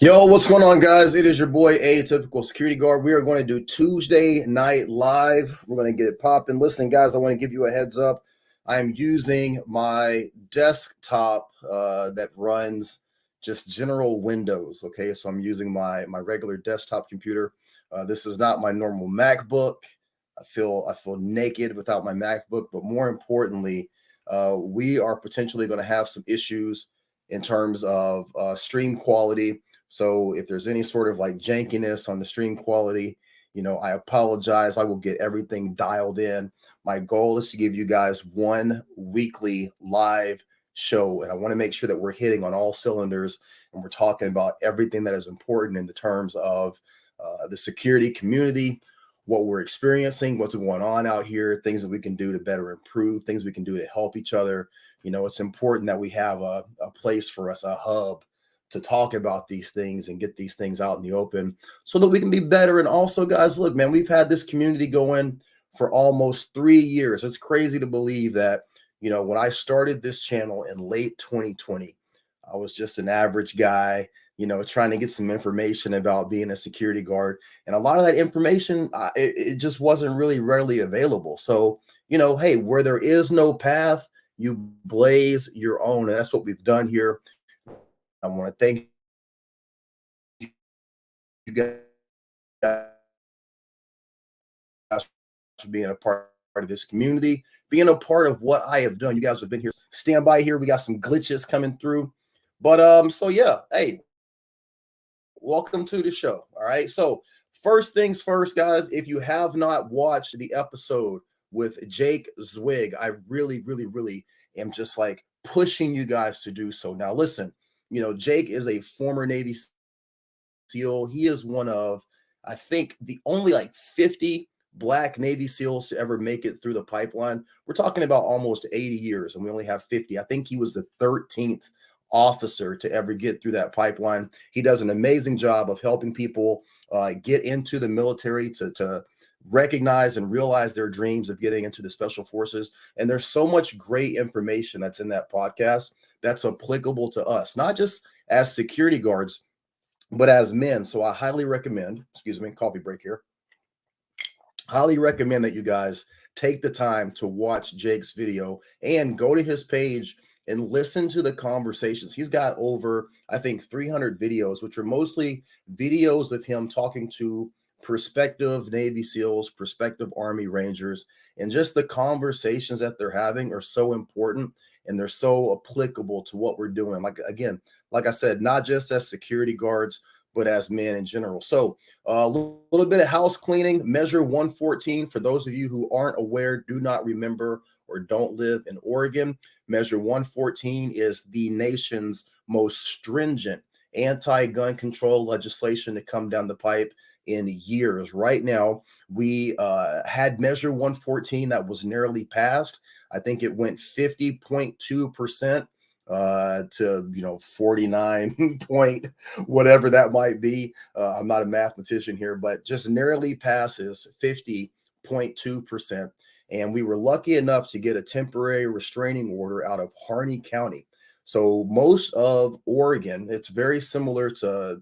Yo, what's going on, guys? It is your boy, Atypical Security Guard. We are going to do Tuesday Night Live. We're going to get it popping. Listen, guys, I want to give you a heads up. I'm using my desktop that runs just general Windows. Okay, so I'm using my regular desktop computer. This is not my normal MacBook. I feel naked without my MacBook, but more importantly, we are potentially going to have some issues in terms of stream quality. So if there's any sort of like jankiness on the stream quality, I apologize. I will get everything dialed in. My goal is to give you guys one weekly live show, and I want to make sure that we're hitting on all cylinders and we're talking about everything that is important in the terms of the security community, what we're experiencing, what's going on out here, things that we can do to better improve, things we can do to help each other. It's important that we have a place for us, a hub to talk about these things and get these things out in the open so that we can be better. And also, guys, look, man, we've had this community going for almost 3 years. It's crazy to believe that, when I started this channel in late 2020, I was just an average guy, trying to get some information about being a security guard. And a lot of that information, it just wasn't really readily available. So, hey, where there is no path, you blaze your own. And that's what we've done here. I want to thank you guys for being a part of this community, being a part of what I have done. You guys have been here. Stand by here. We got some glitches coming through. But so yeah, hey, welcome to the show. All right. So first things first, guys, if you have not watched the episode with Jake Zwig, I really, really, really am just like pushing you guys to do so. Now, listen, Jake is a former Navy SEAL. He is one of, I think, the only like 50 Black Navy SEALs to ever make it through the pipeline. We're talking about almost 80 years, and we only have 50. I think he was the 13th officer to ever get through that pipeline. He does an amazing job of helping people get into the military to recognize and realize their dreams of getting into the special forces. And there's so much great information that's in that podcast that's applicable to us, not just as security guards, but as men. So I highly recommend, excuse me, coffee break here. Highly recommend that you guys take the time to watch Jake's video and go to his page and listen to the conversations. He's got over, I think, 300 videos, which are mostly videos of him talking to prospective Navy SEALs, prospective Army Rangers, and just the conversations that they're having are so important and they're so applicable to what we're doing. Like I said, not just as security guards, but as men in general. So a little bit of house cleaning. Measure 114, for those of you who aren't aware, do not remember, or don't live in Oregon. Measure 114 is the nation's most stringent anti-gun control legislation to come down the pipe in years. Right now, we had Measure 114 that was narrowly passed. I think it went 50.2% to 49 point whatever that might be. I'm not a mathematician here, but just narrowly passes 50.2%. And we were lucky enough to get a temporary restraining order out of Harney County. So most of Oregon, it's very similar to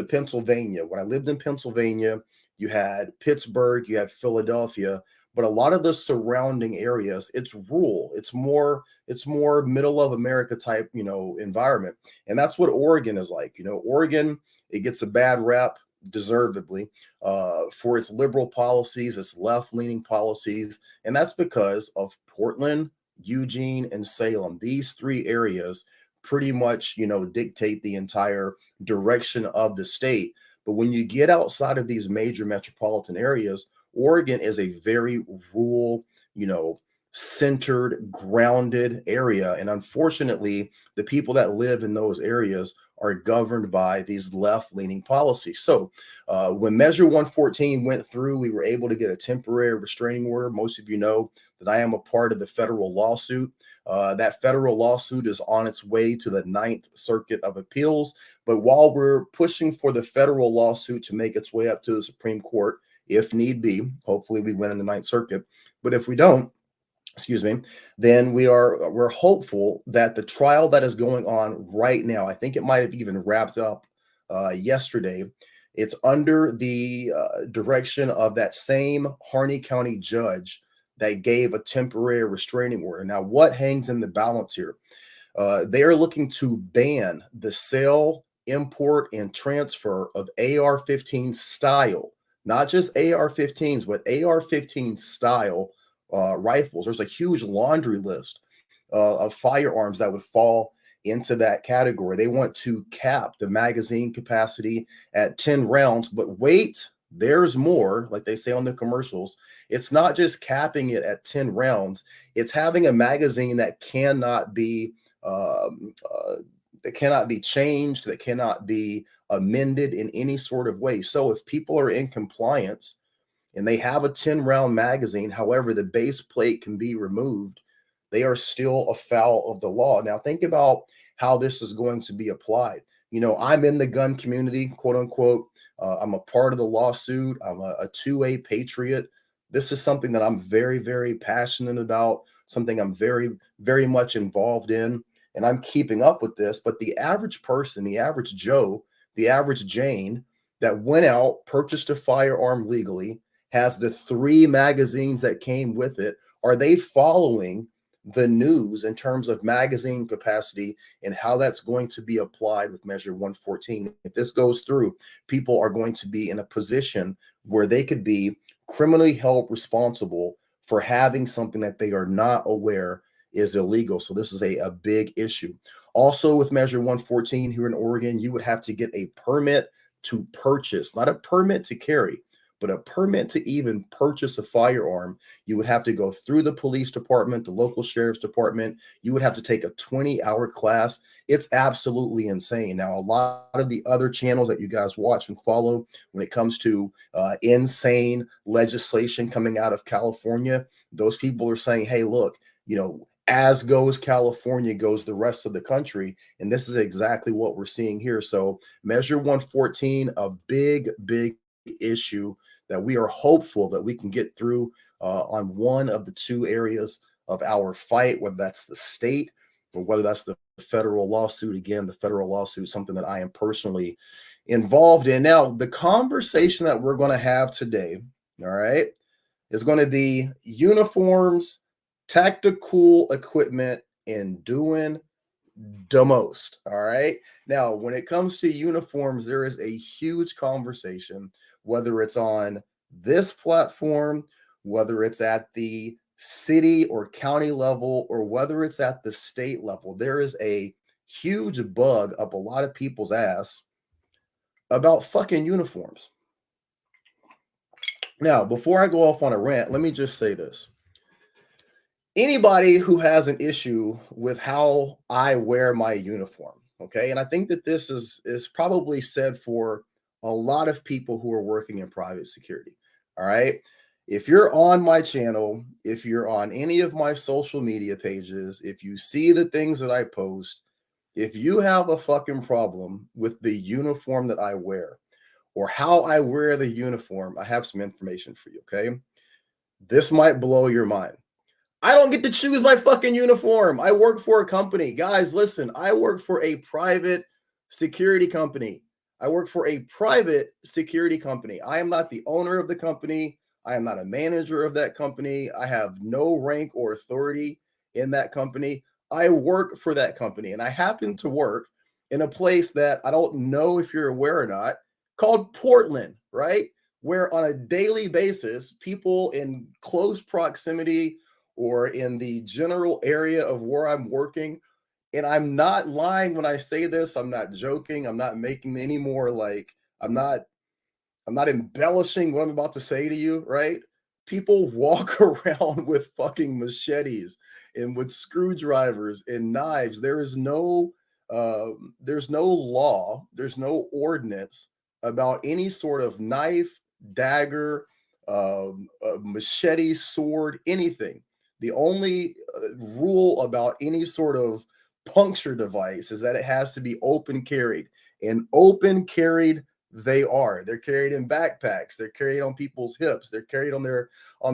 Pennsylvania. When I lived in Pennsylvania, you had Pittsburgh, you had Philadelphia, but a lot of the surrounding areas, it's rural. It's more middle of America type, environment. And that's what Oregon is like. Oregon, it gets a bad rap, deservedly, for its liberal policies, its left-leaning policies. And that's because of Portland, Eugene, and Salem. These three areas pretty much, dictate the entire direction of the state. But when you get outside of these major metropolitan areas, Oregon is a very rural, centered, grounded area. And unfortunately, the people that live in those areas are governed by these left-leaning policies. So when Measure 114 went through, we were able to get a temporary restraining order. Most of you know that I am a part of the federal lawsuit. That federal lawsuit is on its way to the Ninth Circuit of Appeals. But while we're pushing for the federal lawsuit to make its way up to the Supreme Court, if need be, hopefully we win in the Ninth Circuit. But if we don't, excuse me, then we're hopeful that the trial that is going on right now, I think it might have even wrapped up yesterday. It's under the direction of that same Harney County judge that gave a temporary restraining order. Now, what hangs in the balance here? They are looking to ban the sale, import, and transfer of AR-15 style, not just AR-15s, but AR-15 style rifles. There's a huge laundry list of firearms that would fall into that category. They want to cap the magazine capacity at 10 rounds, but wait, there's more, like they say on the commercials. It's not just capping it at 10 rounds, it's having a magazine that cannot be changed, that cannot be amended in any sort of way. So if people are in compliance and they have a 10 round magazine, however, the base plate can be removed, they are still afoul of the law. Now, think about how this is going to be applied. You know, I'm in the gun community, quote unquote. I'm a part of the lawsuit. I'm a 2A patriot. This is something that I'm very, very passionate about, something I'm very, very much involved in, and I'm keeping up with this. But the average person, the average Joe, the average Jane that went out, purchased a firearm legally, has the 3 magazines that came with it, are they following the news in terms of magazine capacity and how that's going to be applied with Measure 114? If this goes through, people are going to be in a position where they could be criminally held responsible for having something that they are not aware is illegal. So this is a big issue. Also, with Measure 114 here in Oregon, you would have to get a permit to purchase, not a permit to carry, but a permit to even purchase a firearm. You would have to go through the police department, the local sheriff's department. You would have to take a 20-hour class. It's absolutely insane. Now, a lot of the other channels that you guys watch and follow when it comes to insane legislation coming out of California, those people are saying, hey, look, you know, as goes California, goes the rest of the country. And this is exactly what we're seeing here. So Measure 114, a big, big issue that we are hopeful that we can get through on one of the 2 areas of our fight, whether that's the state or whether that's the federal lawsuit. Again, the federal lawsuit, something that I am personally involved in. Now, the conversation that we're going to have today, all right, is going to be uniforms, tactical equipment, and doing the most. All right. Now, when it comes to uniforms, there is a huge conversation, whether it's on this platform, whether it's at the city or county level, or whether it's at the state level. There is a huge bug up a lot of people's ass about fucking uniforms. Now, before I go off on a rant, let me just say this. Anybody who has an issue with how I wear my uniform, okay, and I think that this is probably said for a lot of people who are working in private security. All right. If you're on my channel, if you're on any of my social media pages, if you see the things that I post, if you have a fucking problem with the uniform that I wear or how I wear the uniform, I have some information for you, okay? This might blow your mind. I don't get to choose my fucking uniform. I work for a company. Guys, listen, I work for a private security company. I work for a private security company. I am not the owner of the company. I am not a manager of that company. I have no rank or authority in that company. I work for that company, and I happen to work in a place that I don't know if you're aware or not, called Portland, right? Where on a daily basis, people in close proximity or in the general area of where I'm working. And I'm not lying when I say this. I'm not joking. I'm not making any more like I'm not embellishing what I'm about to say to you, right? People walk around with fucking machetes and with screwdrivers and knives. There's no law, there's no ordinance about any sort of knife, dagger, machete, sword, anything. The only rule about any sort of puncture device is that it has to be open carried, and open carried they are. They're carried in backpacks. They're carried on people's hips. They're carried on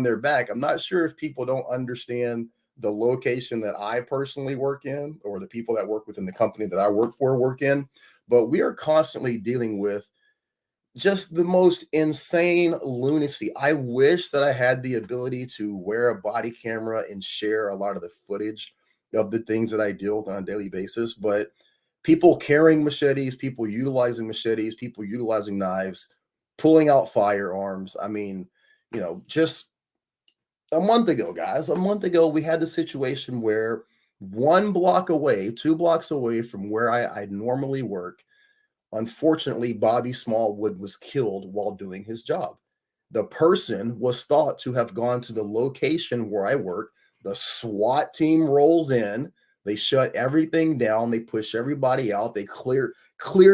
their back. I'm not sure if people don't understand the location that I personally work in, or the people that work within the company that I work for work in, but we are constantly dealing with just the most insane lunacy. I wish that I had the ability to wear a body camera and share a lot of the footage of the things that I deal with on a daily basis, but people carrying machetes, people utilizing machetes, people utilizing knives, pulling out firearms. I mean, just a month ago, guys, a month ago, we had the situation where 1 block away, 2 blocks away from where I normally work, unfortunately, Bobby Smallwood was killed while doing his job. The person was thought to have gone to the location where I work. The SWAT team rolls in. They shut everything down. They push everybody out. They clear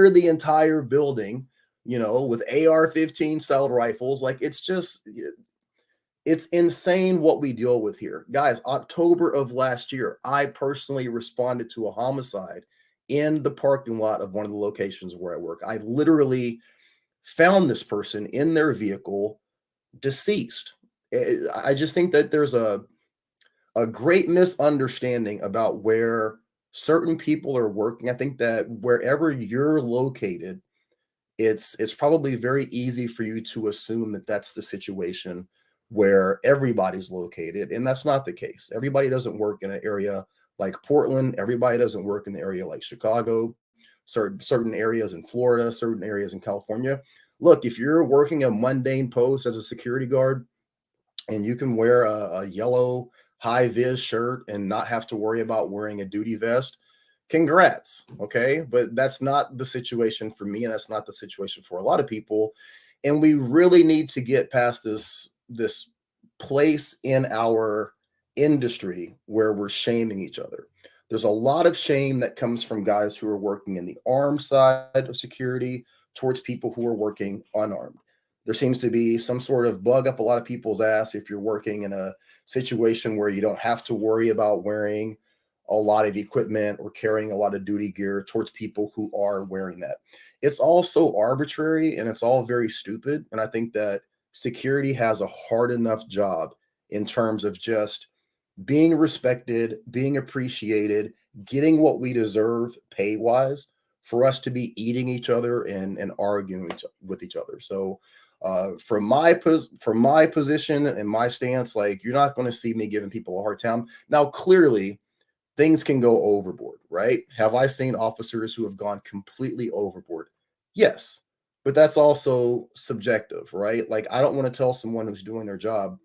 the entire building, with AR-15 styled rifles. Like, it's insane what we deal with here. Guys, October of last year, I personally responded to a homicide in the parking lot of one of the locations where I work. I literally found this person in their vehicle deceased. I just think that there's a great misunderstanding about where certain people are working. I think that wherever you're located, it's probably very easy for you to assume that that's the situation where everybody's located, and that's not the case. Everybody doesn't work in an area like Portland. Everybody doesn't work in an area like Chicago. Certain areas in Florida, certain areas in California. Look, if you're working a mundane post as a security guard and you can wear a yellow high vis shirt and not have to worry about wearing a duty vest, congrats. Okay. But that's not the situation for me. And that's not the situation for a lot of people. And we really need to get past this place in our industry where we're shaming each other. There's a lot of shame that comes from guys who are working in the armed side of security towards people who are working unarmed. There seems to be some sort of bug up a lot of people's ass if you're working in a situation where you don't have to worry about wearing a lot of equipment or carrying a lot of duty gear towards people who are wearing that. It's all so arbitrary and it's all very stupid. And I think that security has a hard enough job in terms of just being respected, being appreciated, getting what we deserve pay wise, for us to be eating each other and arguing with each other. So from my position and my stance, like, you're not going to see me giving people a hard time. Now, clearly, things can go overboard, right? Have I seen officers who have gone completely overboard? Yes, but that's also subjective, right? Like, I don't want to tell someone who's doing their job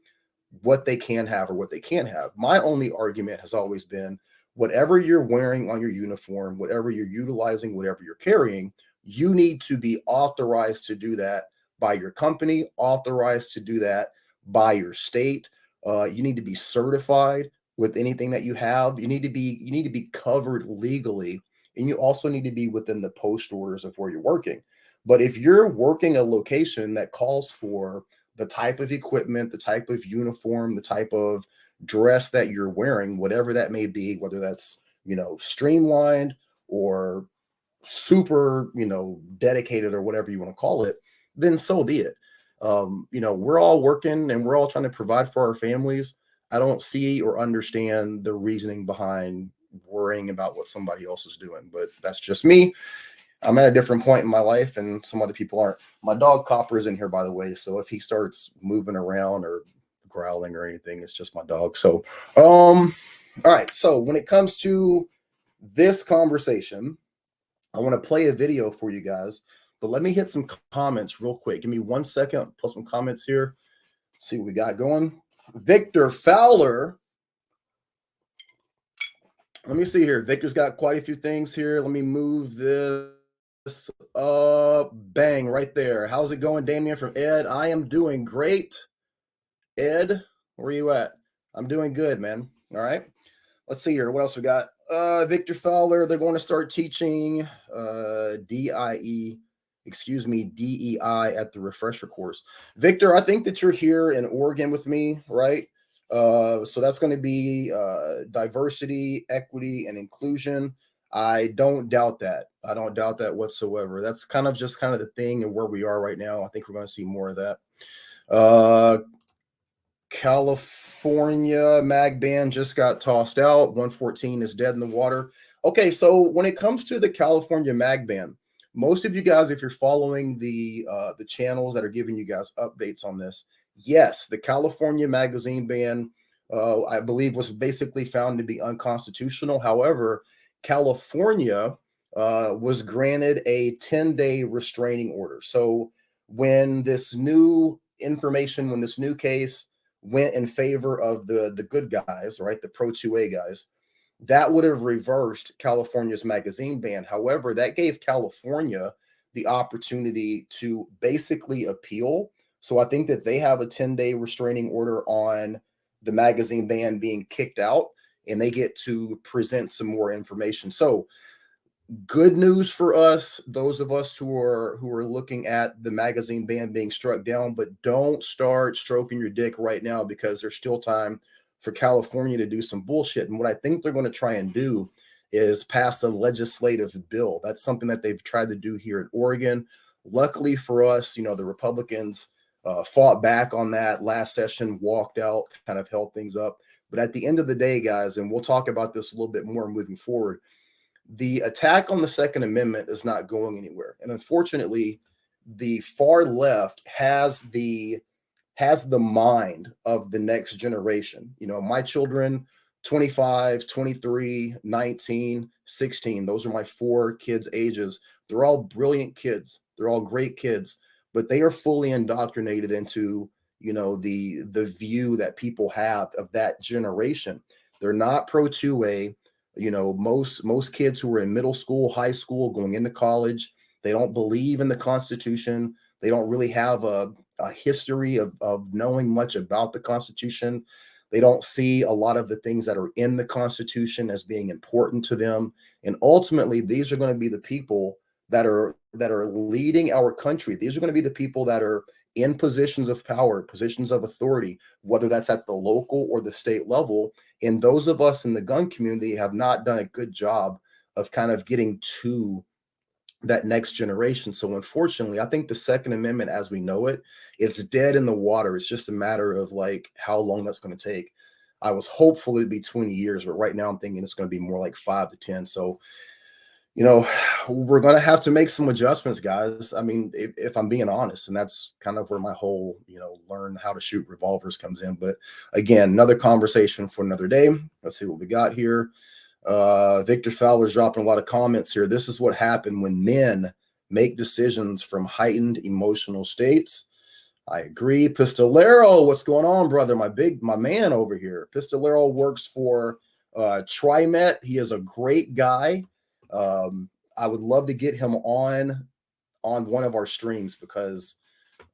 what they can have or what they can't have. My only argument has always been, whatever you're wearing on your uniform, whatever you're utilizing, whatever you're carrying, you need to be authorized to do that by your company, authorized to do that by your state. You need to be certified with anything that you have. You need to be covered legally, and you also need to be within the post orders of where you're working. But if you're working a location that calls for the type of equipment, the type of uniform, the type of dress that you're wearing, whatever that may be, whether that's, streamlined or super, dedicated or whatever you want to call it, then so be it. We're all working and we're all trying to provide for our families. I don't see or understand the reasoning behind worrying about what somebody else is doing, but that's just me. I'm at a different point in my life and some other people aren't. My dog Copper is in here, by the way. So if he starts moving around or growling or anything, it's just my dog. So, all right. So when it comes to this conversation, I want to play a video for you guys, but let me hit some comments real quick. Give me 1 second, plus some comments here. See what we got going. Victor Fowler. Let me see here. Victor's got quite a few things here. Let me move this bang right there. How's it going, Damien from Ed? I am doing great. Ed, where are you at? I'm doing good, man. All right. Let's see here. What else we got? Victor Fowler, they're going to start teaching DEI at the refresher course. Victor, I think that you're here in Oregon with me, right? So that's going to be diversity, equity, and inclusion. I don't doubt that. I don't doubt that whatsoever. That's kind of the thing and where we are right now. I think we're going to see more of that. California mag ban just got tossed out. 114 is dead in the water. Okay, so when it comes to the California mag ban, most of you guys, if you're following the channels that are giving you guys updates on this, yes, the California magazine ban, I believe, was basically found to be unconstitutional. However, California was granted a 10-day restraining order. So when this new information, when this new case went in favor of the good guys, right, the pro 2A guys, that would have reversed California's magazine ban. However, that gave California the opportunity to basically appeal. So I think that they have a 10-day restraining order on the magazine ban being kicked out, and they get to present some more information. So good news for us, those of us who are looking at the magazine ban being struck down, but don't start stroking your dick right now, because there's still time for California to do some bullshit. And what I think they're going to try and do is pass a legislative bill. That's something that they've tried to do here in Oregon. Luckily for us, the Republicans fought back on that last session, walked out, kind of held things up. But at the end of the day, guys, and we'll talk about this a little bit more moving forward, the attack on the Second Amendment is not going anywhere. And unfortunately, the far left has the mind of the next generation. My children, 25, 23, 19, 16, those are my 4 kids' ages. They're all brilliant kids. They're all great kids, but they are fully indoctrinated into, the view that people have of that generation. They're not pro 2A. Most kids who are in middle school, high school, going into college, they don't believe in the Constitution. They don't really have a history of knowing much about the Constitution. They don't see a lot of the things that are in the Constitution as being important to them. And ultimately, these are going to be the people that are leading our country. These are going to be the people that are in positions of power, positions of authority, whether that's at the local or the state level. And those of us in the gun community have not done a good job of kind of getting to that next generation. So unfortunately, I think the Second Amendment as we know it, it's dead in the water. It's just a matter of like how long that's going to take. I was hopeful it'd be 20 years, but right now I'm thinking it's going to be more like 5 to 10. So we're going to have to make some adjustments, guys. I mean, if I'm being honest, and that's kind of where my whole, learn how to shoot revolvers comes in. But again, another conversation for another day. Let's see what we got here. Victor Fowler's dropping a lot of comments here. This is what happened when men make decisions from heightened emotional states. I agree. Pistolero, what's going on, brother? My man over here. Pistolero works for TriMet. He is a great guy. I would love to get him on one of our streams, because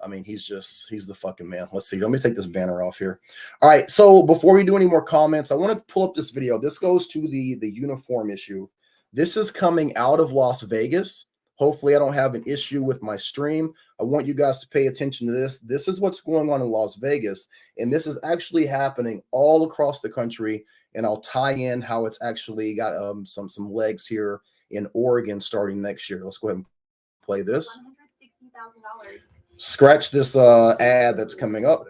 I mean, he's the fucking man. Let's see. Let me take this banner off here. All right. So before we do any more comments, I want to pull up this video. This goes to the uniform issue. This is coming out of Las Vegas. Hopefully I don't have an issue with my stream. I want you guys to pay attention to this. This is what's going on in Las Vegas. And this is actually happening all across the country. And I'll tie in how it's actually got some legs here in Oregon starting next year. Let's go ahead and play this. $160,000. Scratch this ad that's coming up.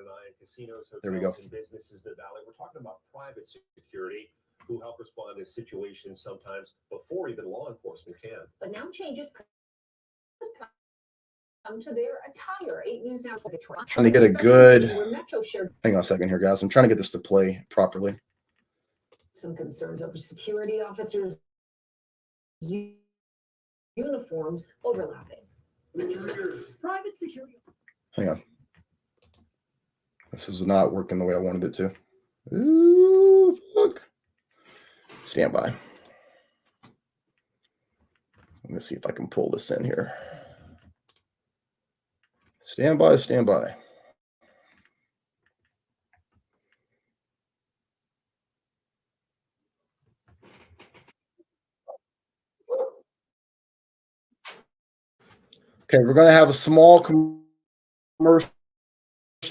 There we go. We're talking about private security who help respond to situations sometimes before even law enforcement can. But now changes could come to their attire. 8 News Now. Trying to get a good. Hang on a second here, guys. I'm trying to get this to play properly. Some concerns over security officers' uniforms overlapping. Private security. Hang on. This is not working the way I wanted it to. Ooh, fuck. Stand by. Let me see if I can pull this in here. Stand by, stand by. Okay, we're going to have a small commercial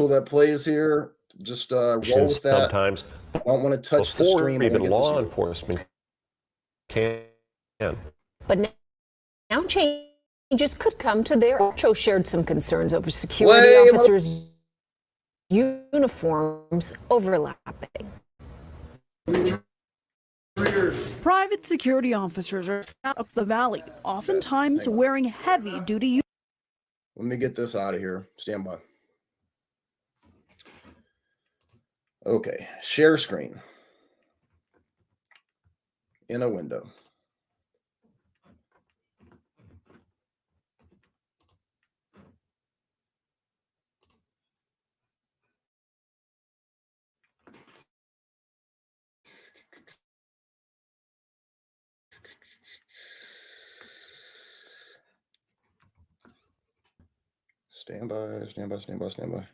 that plays here. Just roll with that. Sometimes I don't want to touch the stream. Even law enforcement can. But now changes could come to their. Metro shared some concerns over security officers' uniforms overlapping. Private security officers are out up the valley, oftentimes Hang on. wearing heavy-duty. Let me get this out of here. Stand by. Okay, share screen in a window. Stand by, stand by, stand by, stand by.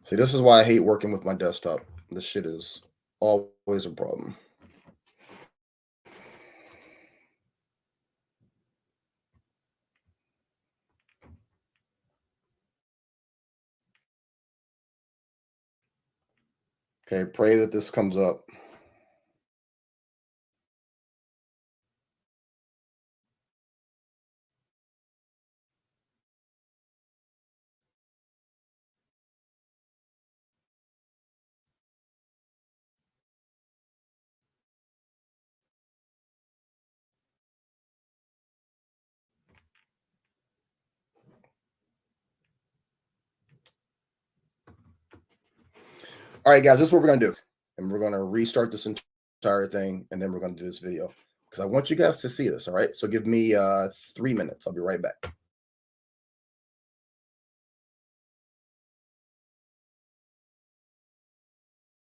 See, this is why I hate working with my desktop. This shit is always a problem. Okay, pray that this comes up. All right, guys, this is what we're going to do. And we're going to restart this entire thing, and then we're going to do this video because I want you guys to see this. All right, so give me 3 minutes. I'll be right back.